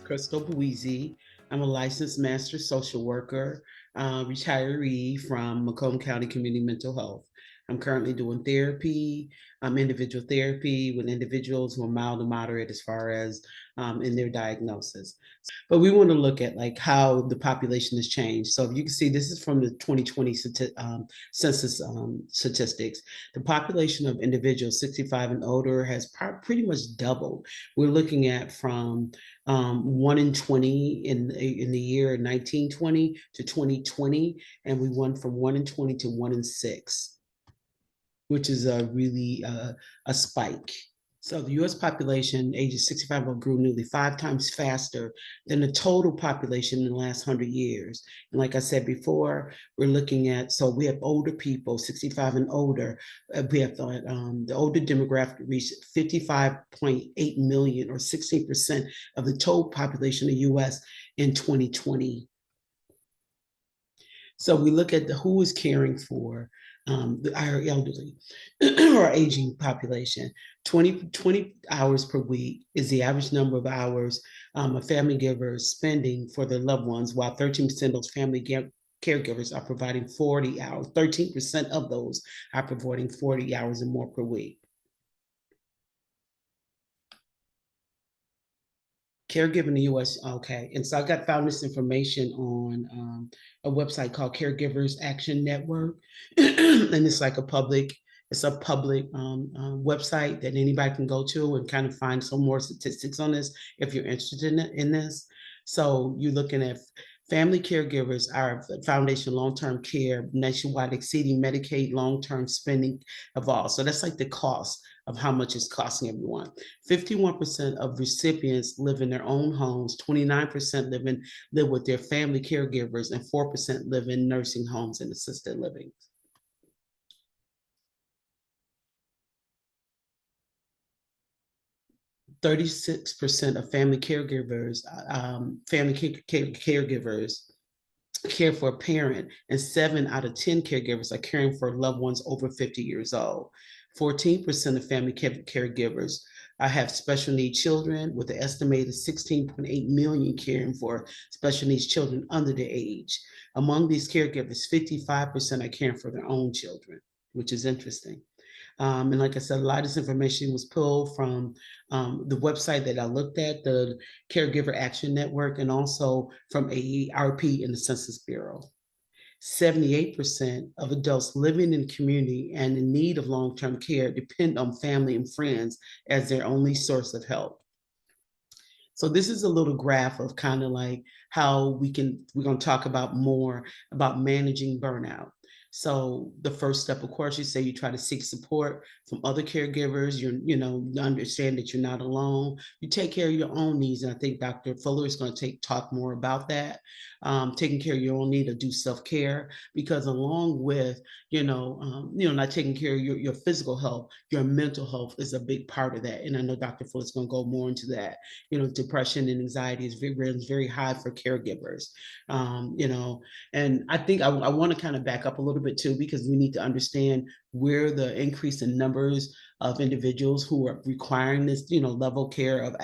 Crystal Bouissi. I'm a licensed master social worker, retiree from Macomb County Community Mental Health. I'm currently doing therapy, individual therapy with individuals who are mild to moderate as far as in their diagnosis. But we want to look at like how the population has changed. So if you can see, this is from the 2020 census statistics. The population of individuals 65 and older has pretty much doubled. We're looking at from 1 in 20 in the year 1920 to 2020, and we went from 1 in 20 to 1 in 6, which is a really a spike. So the U.S. population, ages 65 up, grew nearly 5 times faster than the total population in the last 100 years. And like I said before, we're looking at, so we have older people, 65 and older. We have the older demographic reached 55.8 million, or 16% of the total population of the U.S. in 2020. So we look at who is caring for our elderly or aging population. 20 hours per week is the average number of hours a family giver is spending for their loved ones, while 13% of those family caregivers are providing 40 hours. 13% of those are providing 40 hours and more per week. Caregiving in the US, okay. And so found this information on a website called Caregivers Action Network. And it's a public website that anybody can go to and kind of find some more statistics on this if you're interested in this. So you're looking at family caregivers are foundation long-term care nationwide, exceeding Medicaid long-term spending of all. So that's like the cost of how much it's costing everyone. 51% of recipients live in their own homes, 29% live with their family caregivers, and 4% live in nursing homes and assisted living. .36% of family caregivers care for a parent, and 7 out of 10 caregivers are caring for loved ones over 50 years old. 14% of family caregivers have special needs children, with an estimated 16.8 million caring for special needs children under the age. Among these caregivers, 55% are caring for their own children, which is interesting. And like I said, a lot of this information was pulled from the website that I looked at, the Caregiver Action Network, and also from AARP and the Census Bureau. 78% of adults living in community and in need of long-term care depend on family and friends as their only source of help. So this is a little graph of kind of like how we're going to talk about more about managing burnout. So the first step, of course, you say you try to seek support from other caregivers. You understand that you're not alone. You take care of your own needs. And I think Dr. Fuller is going to talk more about that. Taking care of your own need to do self-care, because along with, not taking care of your physical health, your mental health is a big part of that. And I know Dr. Fuller is going to go more into that. Depression and anxiety is very high for caregivers. And I think I want to kind of back up a little bit too, because we need to understand where the increase in numbers of individuals who are requiring this, level care of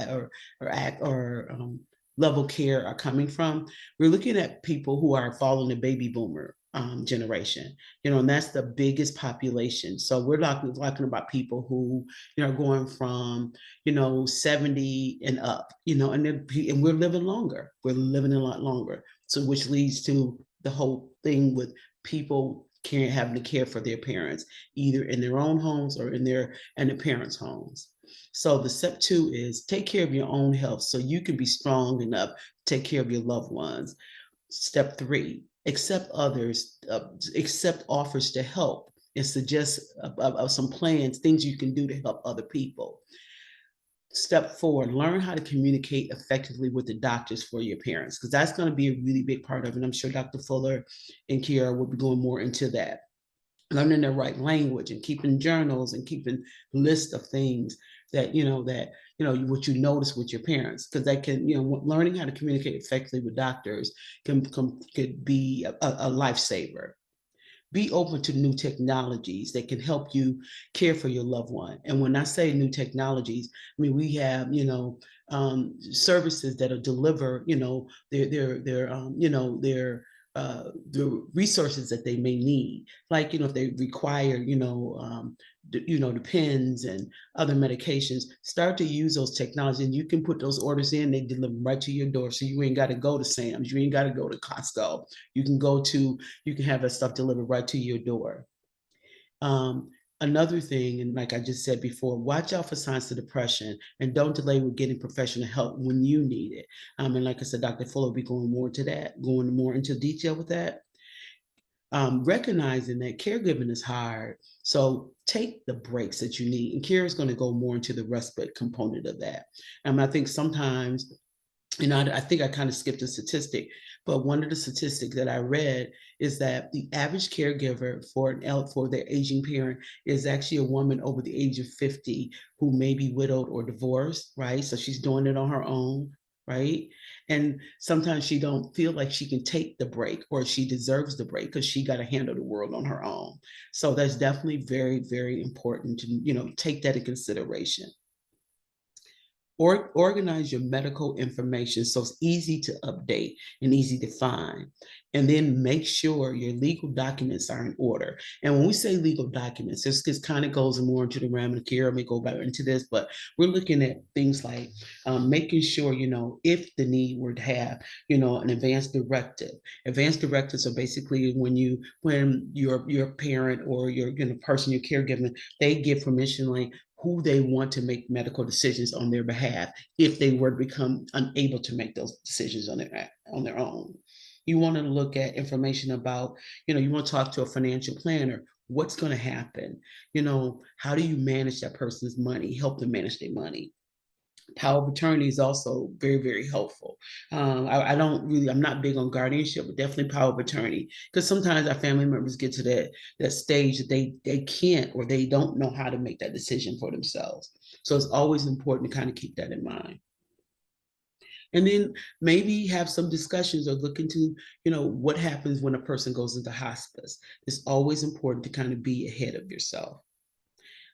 level care are coming from. We're looking at people who are following the baby boomer generation, and that's the biggest population. So we're talking about people who, are going from, 70 and up, and we're living longer. We're living a lot longer. So which leads to the whole thing with people having to care for their parents, either in their own homes or in the parents' homes. So the step 2 is take care of your own health so you can be strong enough to take care of your loved ones. Step 3, accept offers to help and suggest some plans, things you can do to help other people. Step 4, learn how to communicate effectively with the doctors for your parents, because that's going to be a really big part of it. I'm sure Dr. Fuller and Kiara will be going more into that. Learning the right language and keeping journals and keeping lists of things that what you notice with your parents, because that can, learning how to communicate effectively with doctors could be a lifesaver. be open to new technologies that can help you care for your loved one. And when I say new technologies, I mean, we have, services that'll deliver, the resources that they may need. Like, if they require, the pens and other medications, start to use those technologies, and you can put those orders in, they deliver right to your door. So you ain't got to go to Sam's, you ain't got to go to Costco. You can have that stuff delivered right to your door. Another thing, and like I just said before, watch out for signs of depression and don't delay with getting professional help when you need it. And like I said, Dr. Fuller will be going more into detail with that. Recognizing that caregiving is hard. So take the breaks that you need. And Kara is going to go more into the respite component of that. I think sometimes, I think I kind of skipped a statistic, but one of the statistics that I read is that the average caregiver for their aging parent is actually a woman over the age of 50 who may be widowed or divorced, right? So she's doing it on her own, right? And sometimes she don't feel like she can take the break or she deserves the break because she got to handle the world on her own. So that's definitely very, very important to, take that in consideration. Or organize your medical information so it's easy to update and easy to find. And then make sure your legal documents are in order. And when we say legal documents, this kind of goes more into the realm of care. I may go back into this, but we're looking at things like making sure, if the need were to have, an advanced directive. Advanced directives are basically when your parent or your person you're caregiving, they give permission, like who they want to make medical decisions on their behalf if they were to become unable to make those decisions on their own. You want to look at information about, you want to talk to a financial planner. What's going to happen? How do you manage that person's money? Help them manage their money. Power of attorney is also very, very helpful. I'm not big on guardianship, but definitely power of attorney, because sometimes our family members get to that stage that they can't or they don't know how to make that decision for themselves. So it's always important to kind of keep that in mind. And then maybe have some discussions or look into, what happens when a person goes into hospice. It's always important to kind of be ahead of yourself.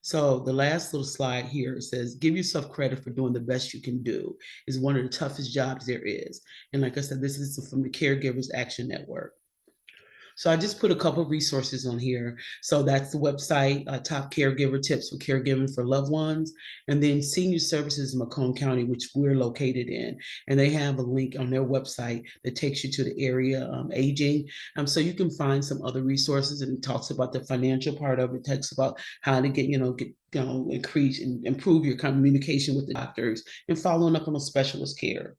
So the last little slide here says, give yourself credit for doing the best you can do. Is one of the toughest jobs there is. And like I said, this is from the Caregivers Action Network. So I just put a couple of resources on here. So that's the website, Top Caregiver Tips for Caregiving for Loved Ones, and then Senior Services in Macomb County, which we're located in. And they have a link on their website that takes you to the area aging. So you can find some other resources, and it talks about the financial part of it, talks about how to increase and improve your communication with the doctors and following up on a specialist care.